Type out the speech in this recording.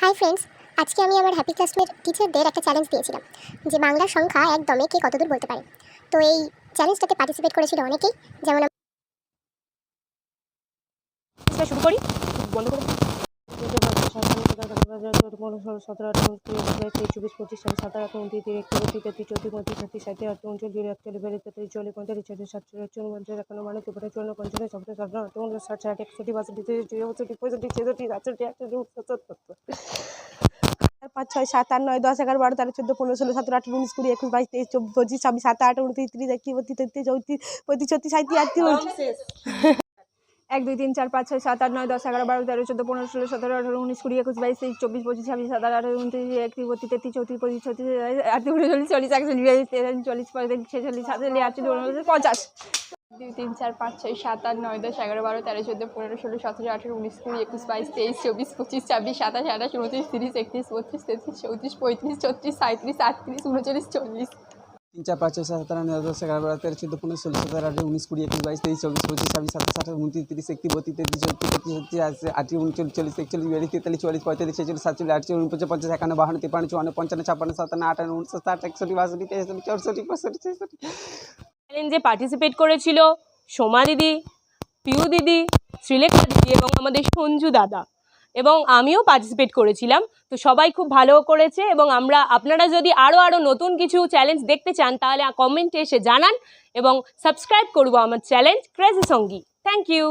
Hi friends, আজকে আমি আমার হ্যাপি ক্লাসমেট টিচারদের একটা চ্যালেঞ্জ দিয়েছিলাম যে বাংলার সংখ্যা একদমে কে কতদূর বলতে পারে। তো এই চ্যালেঞ্জটাতে পার্টিসিপেট করেছিল অনেকেই, যেমন শুরু করি। বন্ধ করে পাঁচ ছয় সাত আট নয় 10 11 12 13 14 15 16 17 18 19 20 21 22 23 24 25 26 27 28 29 30 31 32 33 34 35 36 37 1 2 3 4 5 6 7 8 9 10 11 12 13 14 15 16 17 18 19 20 21 22 23 24 25 26 27 28 29 31 32 33 34 35 36 38 40 41 42 43 44 46 47 48 2 3 4 5 6 7 8 9 10 11 12 13 14 15 16 17 18 19 20 21 22 23 24 25 26 27 28 29 30 31 32 33 34 35 36 37 38 39 40 3 4 5 6 7 8 9 10 11 12 13 14 15 16 17 18 19 20 21 22 23 24 25 26 27 28 29 30 31 32 33 34 38 39 40 41 42 43 44 45 46 47 48 49 50 51 52 53 54 55 56 57 58 59 60 61 62 63 64 65 66 চ্যালেঞ্জে পার্টিসিপেট করেছিল সোমা দিদি, পিউ দিদি, শ্রীলেখা দিদি এবং আমাদের সঞ্জু দাদা, এবং আমিও পার্টিসিপেট করেছিলাম। তো সবাই খুব ভালো করেছে, এবং আপনারা যদি আরও নতুন কিছু চ্যালেঞ্জ দেখতে চান তাহলে কমেন্টে এসে জানান, এবং সাবস্ক্রাইব করবো আমার চ্যালেঞ্জ ক্রেজি সঙ্গী। Thank you.